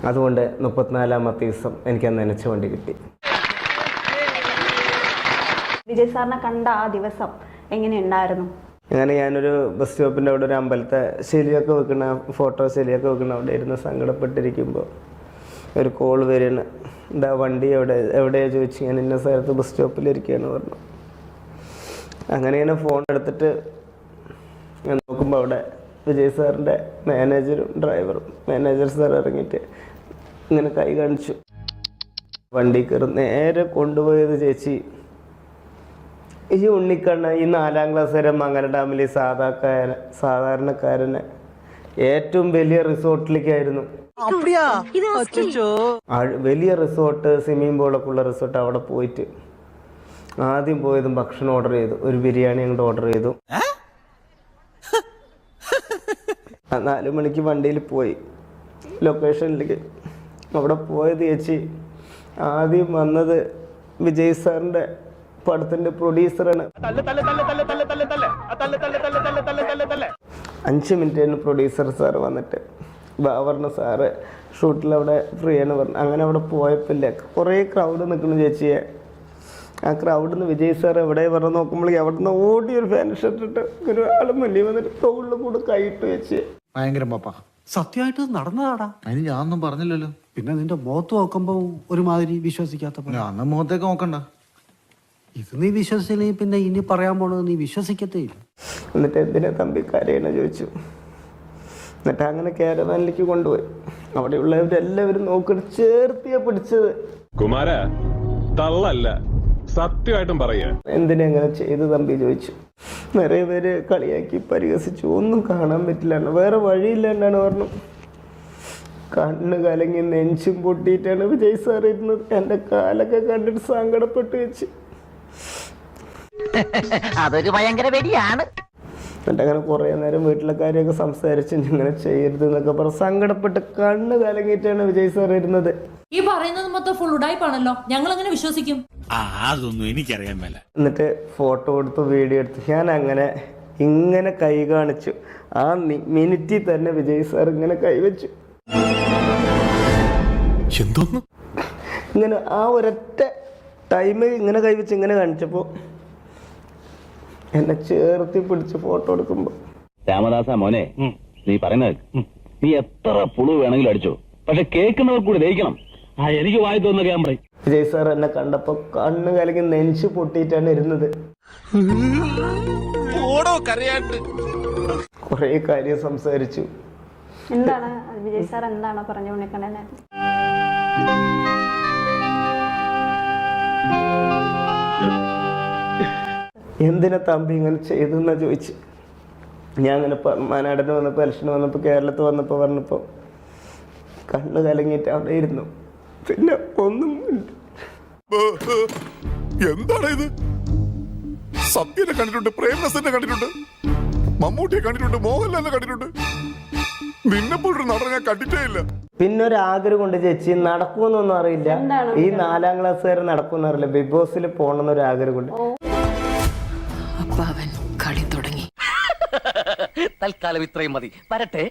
അതുകൊണ്ട് 34ാമത്തെ ദിവസം എനിക്ക് ആ നനച്ച വണ്ടി കിട്ടി. വിജയ് സാറിനെ കണ്ട ആ ദിവസം എങ്ങനെയുണ്ടായിരുന്നു? അങ്ങനെ ഞാനൊരു ബസ് സ്റ്റോപ്പിൻ്റെ അവിടെ ഒരു അമ്പലത്തെ ശരിയൊക്കെ വെക്കുന്ന ഫോട്ടോ ശരിയൊക്കെ വെക്കുന്ന അവിടെ ഇരുന്ന് സങ്കടപ്പെട്ടിരിക്കുമ്പോൾ ഒരു കോൾ വരികയാണ്. എന്താ വണ്ടി എവിടെയാണ് ചോദിച്ചു. ഞാൻ ഇന്ന സ്ഥലത്ത് ബസ് സ്റ്റോപ്പിലിരിക്കുകയാണ് പറഞ്ഞു. അങ്ങനെ ഞാൻ ഫോൺ എടുത്തിട്ട് ഞാൻ നോക്കുമ്പോൾ അവിടെ വിജയ് സാറിൻ്റെ മാനേജറും ഡ്രൈവറും. മാനേജർ സാർ ഇറങ്ങിയിട്ട് ഇങ്ങനെ കൈ കാണിച്ചു. വണ്ടി കയറി നേരെ കൊണ്ടുപോയത് ചേച്ചി ഈ ഉണ്ണിക്കണ്ണ ഈ 4ാം ക്ലാസ് വരെ മംഗല ഡാമിലെ സാധാരണക്കാരനെ ഏറ്റവും വലിയ റിസോർട്ടിലേക്കായിരുന്നു. വലിയ റിസോർട്ട്, സ്വിമ്മിംഗ് പൂളൊക്കെ ഉള്ള റിസോർട്ട്. അവിടെ പോയിട്ട് ആദ്യം പോയതും ഭക്ഷണം ഓർഡർ ചെയ്തു. ഒരു ബിരിയാണി അങ്ങോട്ട് ഓർഡർ ചെയ്തു. 4 മണിക്ക് വണ്ടിയിൽ പോയി ലൊക്കേഷനിലേക്ക്. അവിടെ പോയത് ചേച്ചി ആദ്യം വന്നത് വിജയ് സാറിൻ്റെ പടത്തിൻ്റെ പ്രൊഡ്യൂസറാണ്. 5 മിനിറ്റായിരുന്നു പ്രൊഡ്യൂസർ സാറ് വന്നിട്ട്. പറഞ്ഞ സാറ് ഷൂട്ടിൽ അവിടെ ഫ്രീ ആണ് പറഞ്ഞു. അങ്ങനെ അവിടെ പോയപ്പില്ല കുറേ ക്രൗഡ് നിൽക്കുന്നു ചേച്ചിയെ. ആ ക്രൗഡിൽ നിന്ന് വിജയ് സാർ എവിടെ പറഞ്ഞു നോക്കുമ്പോഴേക്കും അവിടെ നിന്ന് ഓടിയൊരു ഫാൻ ഷർട്ട് ഇട്ട് ഒരു ആൾ മുന്നിൽ വന്നിട്ട് തോളിൽ കൂടെ കൈയിട്ട് ചേച്ചിയെ. ഭയങ്കര പപ്പ സത്യമായിട്ട് നടന്നതാടാ. അതിന് ഞാനൊന്നും പറഞ്ഞില്ലല്ലോ. പിന്നെ നിന്റെ മുഖത്ത് നോക്കുമ്പോ ഒരുമാതിരി വിശ്വസിക്കാത്ത അന്ന് മുഖത്തേക്ക് നോക്കണ്ട. ഇത് നീ വിശ്വസിച്ചില്ലെങ്കിൽ പിന്നെ ഇനി പറയാൻ പോണത് നീ വിശ്വസിക്കത്തേ ഇല്ല. എന്നിട്ട് എന്തിനാ തമ്പി കരയണ ചോദിച്ചു. എന്നിട്ട് അങ്ങനെ കാരവാനിലേക്ക് കൊണ്ടുപോയി. അവിടെയുള്ളവരെല്ലാവരും നോക്കി ചേർത്തിയാ പിടിച്ചത്. കുമാര തള്ളല്ല, സത്യമായിട്ടും പറയാ. എന്തിനാ അങ്ങനെ ചെയ്ത് തമ്പി ചോദിച്ചു. നിറയെ പേര് കളിയാക്കി പരിഹസിച്ചു. ഒന്നും കാണാൻ പറ്റില്ല, വേറെ വഴിയില്ലാണ്ടാണ് പറഞ്ഞു. കണ്ണ് കലങ്ങി നെഞ്ചും പൊട്ടിയിട്ടാണ് വിജയ് സാർ ഇരുന്നത്. എൻ്റെ കാലൊക്കെ കണ്ടിട്ട് സങ്കടപ്പെട്ട് വെച്ച്. അതൊരു ഭയങ്കര വെടിയാണ്. എന്നിട്ട് അങ്ങനെ കുറേ നേരം വീട്ടിലെ കാര്യമൊക്കെ സംസാരിച്ച് ഇങ്ങനെ ചെയ്യരുത് എന്നൊക്കെ പറഞ്ഞ് സങ്കടപ്പെട്ട് കണ്ണ് കലങ്ങിയിട്ടാണ് വിജയ് സാർ ഇരുന്നത്. ഈ പറയുന്നത് മൊത്തം ഫുൾ ഉടായ്പാണല്ലോ, ഞങ്ങൾ അങ്ങനെ വിശ്വസിക്കും? അതൊന്നും എനിക്കറിയാൻ മേല. എന്നിട്ട് ഫോട്ടോ എടുത്തു, വീഡിയോ എടുത്തു. ഞാൻ അങ്ങനെ ഇങ്ങനെ കൈ കാണിച്ചു. ആ മിനിറ്റിൽ തന്നെ വിജയ് സാർ ഇങ്ങനെ കൈവച്ചു. ഇങ്ങനെ ആ ഒരൊറ്റ ടൈമിൽ ഇങ്ങനെ കൈവച്ച് ഇങ്ങനെ കാണിച്ചപ്പോൾ എന്നെ ചേർത്തി പിടിച്ച് ഫോട്ടോ എടുക്കുമ്പോൾ. രാമദാസ മോനെ, നീ പറയുന്നത് നീ എത്ര പുളു വേണമെങ്കിലും അടിച്ചോ, പക്ഷെ കേൾക്കുന്നവർ കൂടി ദഹിക്കണം. എനിക്ക് വായി തോന്നുന്ന ക്യാമറ. വിജയ് സാർ എന്നെ കണ്ടപ്പോ കണ്ണ് കലങ്ങി നെഞ്ച് പൊട്ടിയിട്ടാണ് ഇരുന്നത്. കൊറേ കാര്യം സംസാരിച്ചു. എന്താണ് വിജയ് സാർ എന്താണ് പറഞ്ഞു ഉണ്ണിക്കണ്ണനെ? എന്തിനാ തമ്പി ഇങ്ങനെ ചെയ്തെന്നാ ചോദിച്ചു. ഞാൻ അങ്ങനെ മാനാടിന് വന്നപ്പോൾ, ഇലക്ഷന് വന്നപ്പോൾ, കേരളത്തിൽ വന്നപ്പോൾ പറഞ്ഞപ്പോൾ കണ്ണ് കലങ്ങിയിട്ട് അവിടെ ഇരുന്നു. പിന്നെ ഒന്നും എന്താണ് ഇത്? സത്യനെ കണ്ടിട്ടുണ്ട്, പ്രേംനസനെ കണ്ടിട്ടുണ്ട്, മമ്മൂട്ടിയെ കണ്ടിട്ടുണ്ട്, മോഹൻലാലിനെ കണ്ടിട്ടുണ്ട്. നിന്നെപ്പോഴൊരു നടനെ ഞാൻ കണ്ടിട്ടേ ഇല്ല. പിന്നെ ഒരു ആഗ്രഹം കൊണ്ട് ചേച്ചി, നടക്കുമെന്നൊന്നും അറിയില്ല. ഈ 4ാം ക്ലാസ് വരെ നടക്കുമെന്ന് അറിയില്ല. ബിഗ് ബോസിൽ പോകണമെന്നൊരു ആഗ്രഹം കൊണ്ട്. കളി തുടങ്ങി. തൽക്കാലം ഇത്രയും മതി. വരട്ടെ.